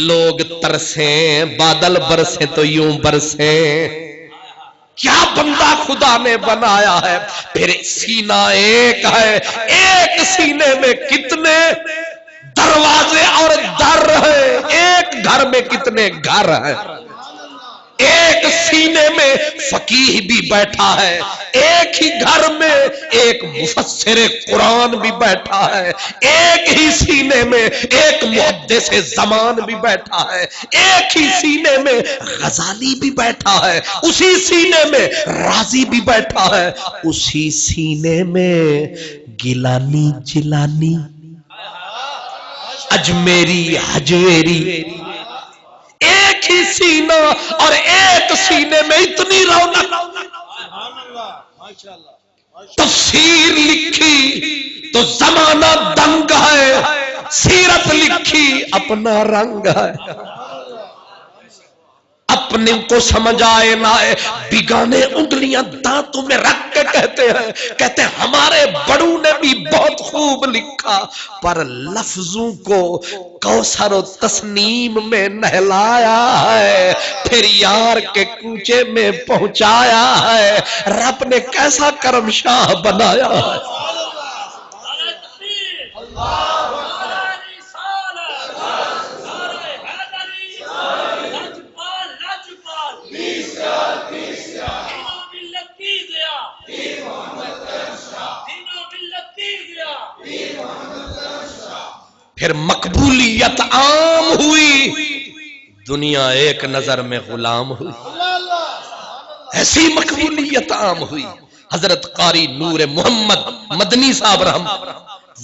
لوگ ترسیں بادل برسیں تو یوں برسیں، کیا بندہ خدا نے بنایا ہے. پھر سینہ ایک ہے، ایک سینے میں کتنے دروازے اور در ہیں، ایک گھر میں کتنے گھر ہیں. ایک سینے میں فقیہ بھی بیٹھا ہے، ایک ہی گھر میں ایک مفسر قرآن بھی بیٹھا ہے، ایک ہی سینے میں ایک محدث زمان بھی بیٹھا ہے، ایک ہی سینے میں غزالی بھی بیٹھا ہے، اسی سینے میں رازی بھی بیٹھا ہے، اسی سینے میں گیلانی جیلانی اجمیری حجویری، ایک ہی سینہ اور ایک سینے میں اتنی رونق. تفسیر لکھی تو زمانہ دنگ ہے، سیرت لکھی اپنا رنگ ہے. اپنے کو سمجھ آئے نہ آئے بگانے انگلیاں دانتوں میں رکھ کے کہتے ہیں ہمارے بڑوں نے بھی بہت خوب لکھا، پر لفظوں کو کوثر و تسنیم میں نہلایا ہے، پھر یار کے کوچے میں پہنچایا ہے. رب نے کیسا کرم شاہ بنایا ہے. پھر مقبولیت عام ہوئی، دنیا ایک نظر میں غلام ہوئی. ایسی مقبولیت عام ہوئی. حضرت قاری نور محمد مدنی صاحب رحم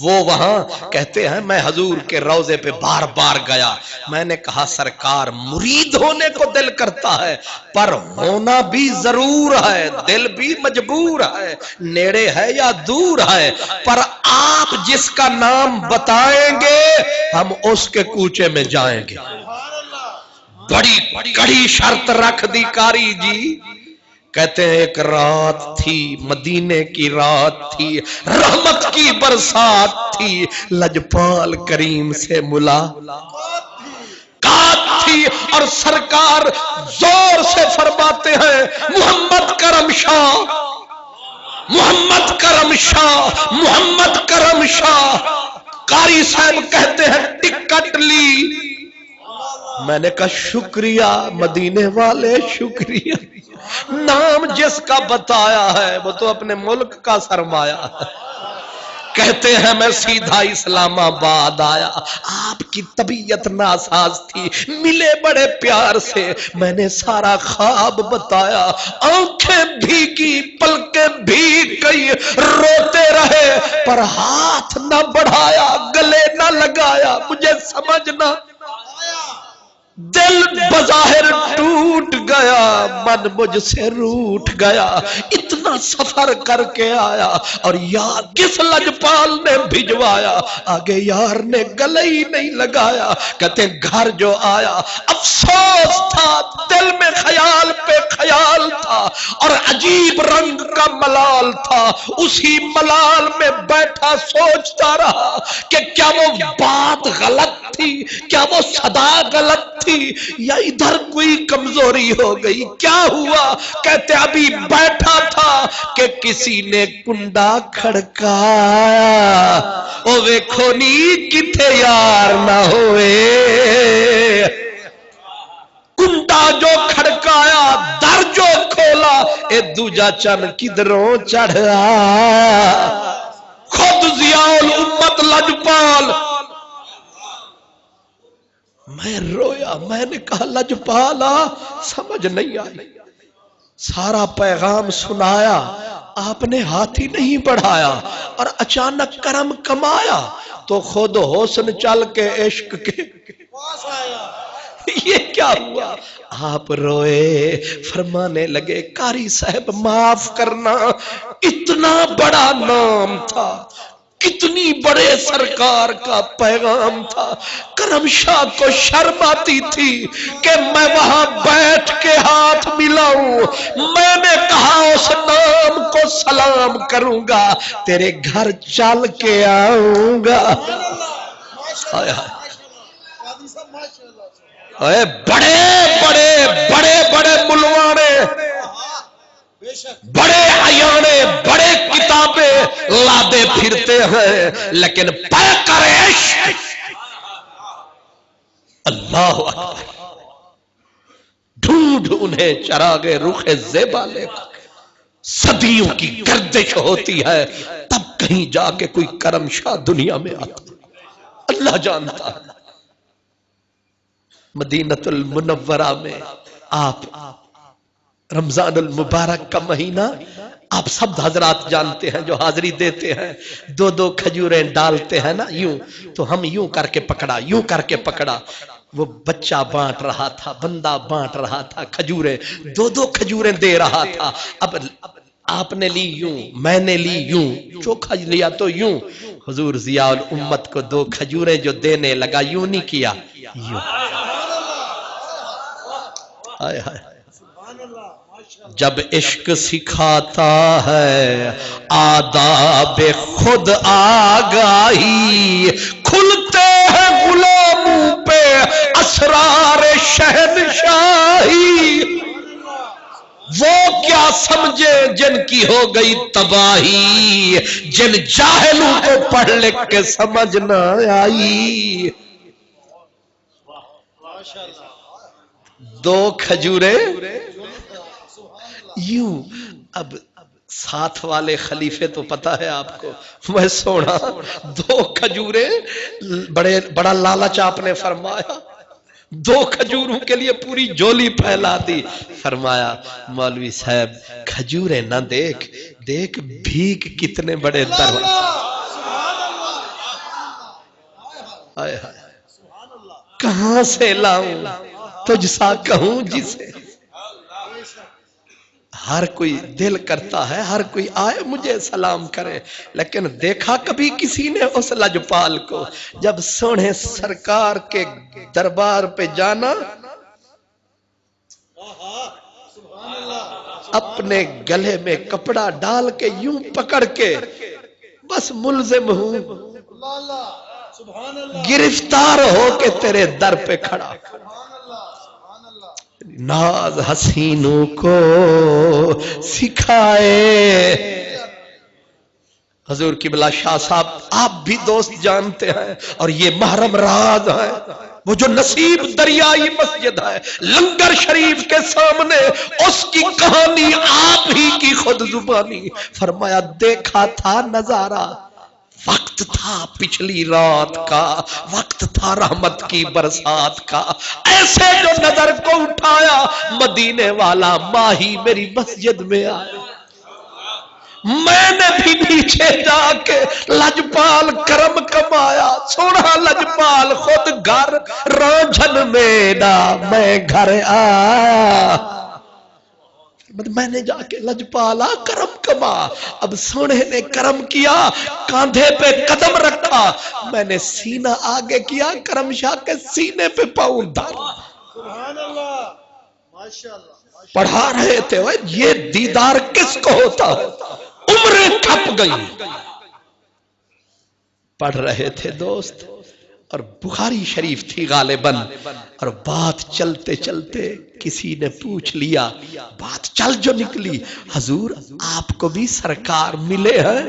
وہ وہاں کہتے ہیں میں حضور کے روضے پہ بار بار گیا، میں نے کہا سرکار مرید ہونے کو دل کرتا ہے پر ہونا بھی ضرور ہے، دل بھی مجبور ہے، نیڑے ہے یا دور ہے، پر آپ جس کا نام بتائیں گے ہم اس کے کوچے میں جائیں گے. بڑی کڑی شرط رکھ دی قاری جی. کہتے ہیں ایک رات تھی مدینے کی رات تھی، رحمت کی برسات تھی، لجپال کریم سے ملاقات تھی، اور سرکار زور سے فرماتے ہیں محمد کرم شاہ، محمد کرم شاہ، محمد کرم شاہ. قاری صاحب کہتے ہیں ٹکٹ لی. میں نے کہا شکریہ مدینے والے شکریہ، نام جس کا بتایا ہے وہ تو اپنے ملک کا سرمایہ ہے. کہتے ہیں میں سیدھا اسلام آباد آیا، آپ کی طبیعت ناساز تھی، ملے بڑے پیار سے، میں نے سارا خواب بتایا، آنکھیں بھیگی پلکیں بھیگ گئی، روتے رہے پر ہاتھ نہ بڑھایا، گلے نہ لگایا، مجھے سمجھنا دل بظاہر ٹوٹ گیا، من مجھ سے روٹ گیا، اتنا سفر کر کے آیا اور یار کس لجپال نے بھجوایا، آگے یار نے گلے ہی نہیں لگایا. کہتے ہیں گھر جو آیا افسوس تھا، دل میں خیال پہ خیال تھا اور عجیب رنگ کا ملال تھا. اسی ملال میں بیٹھا سوچتا رہا کہ کیا وہ بات غلط تھی، کیا وہ صدا غلط تھی یا ادھر کوئی کمزوری ہو گئی، کیا ہوا. کہتے ابھی بیٹھا تھا کہ کسی نے کنڈا کھڑکایا، او ویکھو نی کتے یار نہ ہوئے. کنڈا جو کھڑکایا در جو کھولا، اے دوجا چن کدھروں چڑھا. خود ضیاء الامت لجپال. میں رویا، میں نے کہا لجپالا سمجھ نہیں آئی. سارا پیغام سنایا، آپ نے ہاتھ ہی نہیں بڑھایا اور اچانک کرم کمایا تو خود حسن چل کے عشق کے پاس آیا. یہ کیا ہوا؟ آپ روئے، فرمانے لگے قاری صاحب معاف کرنا، اتنا بڑا نام تھا، کتنی بڑے سرکار کا پیغام تھا. کرم شاہ کو شرم آتی تھی کہ میں وہاں بیٹھ کے ہاتھ ملاؤں. میں نے کہا اس نام کو سلام کروں گا، تیرے گھر چل کے آؤں گا. بڑے بڑے بڑے بڑے ملوانے، بڑے عیانے، بڑے کتابیں لادے پھرتے ہیں، لیکن پیکر عشق اللہ اکبر ڈھونڈ انہیں چراغ رخ زیبا لے کر صدیوں کی گردش ہوتی ہے، تب کہیں جا کے کوئی کرم شاہ دنیا میں آتا، اللہ جانتا ہے۔ مدینہ المنورہ میں آپ رمضان المبارک کا مہینہ، آپ سب حضرات جانتے ہیں جو حاضری دیتے ہیں، دو دو کھجوریں ڈالتے ہیں نا یوں، تو ہم یوں کر کے پکڑا، یوں کر کے پکڑا، وہ بچہ بانٹ رہا تھا، بندہ بانٹ رہا تھا کھجوریں، دو دو کھجوریں دے رہا تھا۔ اب آپ نے لی یوں، میں نے لی یوں، چوکھا لیا تو یوں، حضور ضیاء الامت کو دو کھجوریں جو دینے لگا یوں نہیں کیا، یوں۔ آئے ہائے، جب عشق سکھاتا ہے آداب خود آگاہی، کھلتے ہیں غلاموں پہ اسرار شہنشاہی، وہ کیا سمجھے جن کی ہو گئی تباہی، جن جاہلوں کو پڑھ لکھ کے سمجھ نہ آئی۔ دو کھجوریں یوں، اب ساتھ والے خلیفے تو پتہ ہے آپ کو، میں سونا دو کھجوریں، بڑا لالچ آپ نے فرمایا، دو کھجوروں کے لیے پوری جولی پھیلا دی، فرمایا مولوی صاحب کھجوریں نہ دیکھ، دیکھ بھیک کتنے بڑے دروازے، کہاں سے لاؤں تجھ سا کہوں جسے، ہر کوئی دل کرتا ہے ہر کوئی آئے مجھے سلام کرے، لیکن دیکھا کبھی کسی نے اس لجپال کو جب سونے سرکار کے دربار پہ جانا، اپنے گلے میں کپڑا ڈال کے یوں پکڑ کے بس ملزم ہوں، گرفتار ہو کے تیرے در پہ کھڑا، ناز حسینوں کو سکھائے۔ حضور قبلہ شاہ صاحب آپ بھی دوست جانتے ہیں، اور یہ محرم راز ہے، وہ جو نصیب دریائی مسجد ہے لنگر شریف کے سامنے، اس کی کہانی آپ ہی کی خود زبانی، فرمایا دیکھا تھا نظارہ، وقت تھا پچھلی رات کا، وقت تھا رحمت کی برسات کا، ایسے جو نظر کو اٹھایا مدینے والا ماہی میری مسجد میں آیا، میں نے بھی نیچے جا کے لجپال کرم کمایا، سونا لجپال خود گھر رانجھن میرا میں گھر آیا، میں نے جا کے لجپالا کرم کما، اب سونے نے کرم کیا، کاندھے پہ قدم رکھا، میں نے سینہ آگے کیا، کرم شاہ کے سینے پہ پاؤں ڈالا، پڑھا رہے تھے وہ یہ دیدار کس کو ہوتا ہے، عمریں کھپ گئی، پڑھ رہے تھے دوست، اور بخاری شریف تھی غالباً، اور بات چلتے چلتے کسی نے پوچھ لیا، بات چل جو نکلی، حضور آپ کو بھی سرکار ملے ہیں،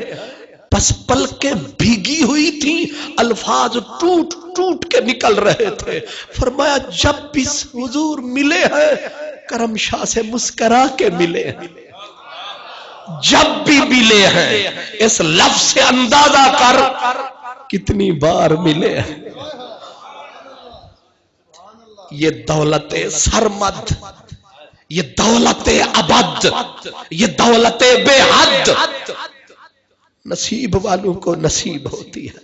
بس پلکیں بھیگی ہوئی تھی، الفاظ ٹوٹ ٹوٹ کے نکل رہے تھے، فرمایا جب بھی حضور ملے ہیں کرم شاہ سے مسکرا کے ملے ہیں، جب بھی ملے ہیں، اس لفظ سے اندازہ کر کتنی بار ملے ہیں۔ یہ دولت سرمد، یہ دولت ابد، یہ دولت بے حد نصیب والوں کو نصیب ہوتی ہے،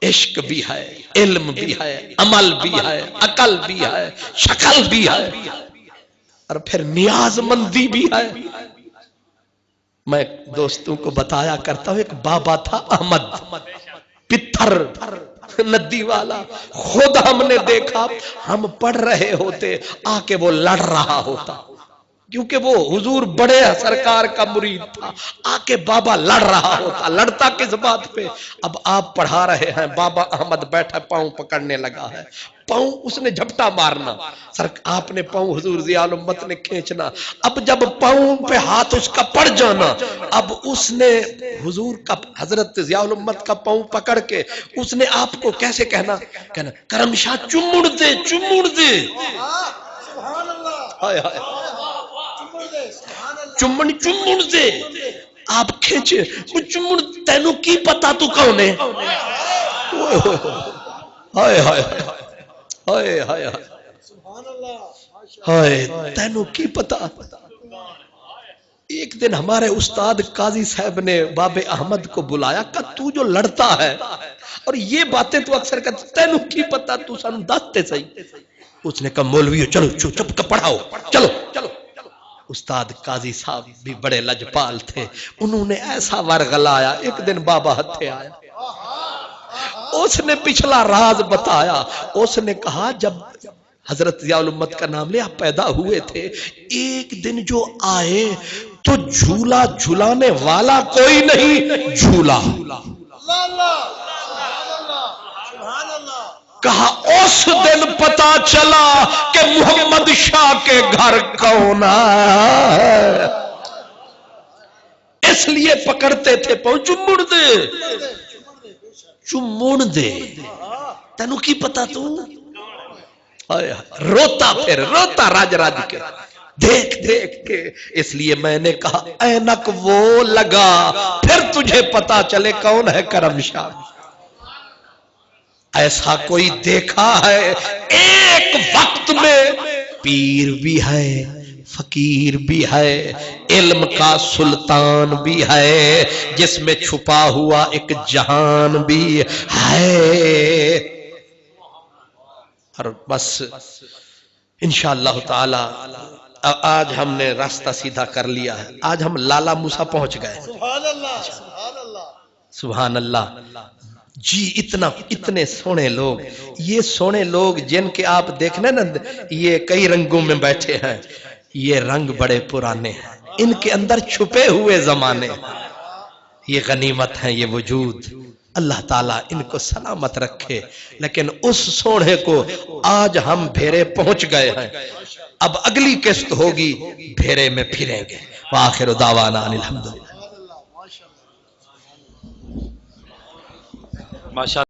عشق بھی ہے، علم بھی ہے، عمل بھی ہے، عقل بھی ہے، شکل بھی ہے، اور پھر نیاز مندی بھی ہے۔ میں دوستوں کو بتایا کرتا ہوں، ایک بابا تھا احمد پتھر ندی والا، خود ہم نے دیکھا، ہم پڑھ رہے ہوتے آ کے وہ لڑ رہا ہوتا، کیونکہ وہ حضور بڑے سرکار کا مرید تھا. آکے بابا لڑ رہا ہوتا. لڑتا کس بات پہ؟ اب آپ پڑھا رہے ہیں، بابا احمد بیٹھا پاؤں پکڑنے لگا ہے. پاؤں اس نے جھپٹا مارنا، آپ نے پاؤں حضور ضیاء الامت نے کھینچنا. اب جب پاؤں پہ ہاتھ اس کا پڑ جانا، اب اس نے حضور کا، حضرت ضیاء الامت کا پاؤں پکڑ کے اس نے آپ کو کیسے کہنا کرم شاہ چمڑ دے، چمڑ دے. ہائے ہائے، چمڑ چمڑ دے. آپ کھینچے وہ چمڑ، تینو کی پتا تو کون ہے؟ ہائے ہائے ہائے ہائے ہائے، تینو کی پتا. ایک دن ہمارے استاد قاضی صاحب نے باب احمد کو بلایا، کہا تو جو لڑتا ہے اور یہ باتیں تو اکثر کرتا، تینو کی پتا، تو سانو دستے صحیح. اس نے کہا مولویو چلو چپ کا پڑھاؤ، چلو. استاد قاضی صاحب بھی بڑے لجپال تھے، انہوں نے ایسا ورغلایا. ایک دن بابا ہتھے آیا، اس نے پچھلا راز بتایا. اس نے کہا جب حضرت ضیاء الامت کا نام لے آپ پیدا ہوئے تھے، ایک دن جو آئے تو جھولا جھلانے والا کوئی نہیں جھولا. کہا اس دن پتا چلا کہ محمد شاہ کے گھر کون ہے. اس لیے پکڑتے تھے پاؤں، چمڑ دے، چمڑ دے، تینو کی پتا تو. روتا، پھر روتا راج راج کے دیکھ دیکھ کے. اس لیے میں نے کہا اینک وہ لگا پھر تجھے پتا چلے کون ہے کرم شاہ. ایسا کوئی دیکھا ہے ایک وقت میں پیر بھی ہے، فقیر بھی ہے، علم کا سلطان بھی ہے، جس میں چھپا ہوا ایک جہان بھی ہے. اور بس انشاءاللہ تعالی آج ہم نے راستہ سیدھا کر لیا ہے. آج ہم لالا موسیٰ پہنچ گئے. سبحان اللہ، سبحان اللہ. جی اتنے سونے لوگ، یہ سونے لوگ جن کے آپ دیکھنے نا، یہ کئی رنگوں میں بیٹھے ہیں، یہ رنگ بڑے پرانے ہیں، ان کے اندر چھپے ہوئے زمانے. یہ غنیمت ہیں، یہ وجود. اللہ تعالیٰ ان کو سلامت رکھے. لیکن اس سونے کو آج ہم بھیرے پہنچ گئے ہیں، اب اگلی قسط ہوگی بھیرے میں پھریں گے. وآخر دعوانا الحمدللہ.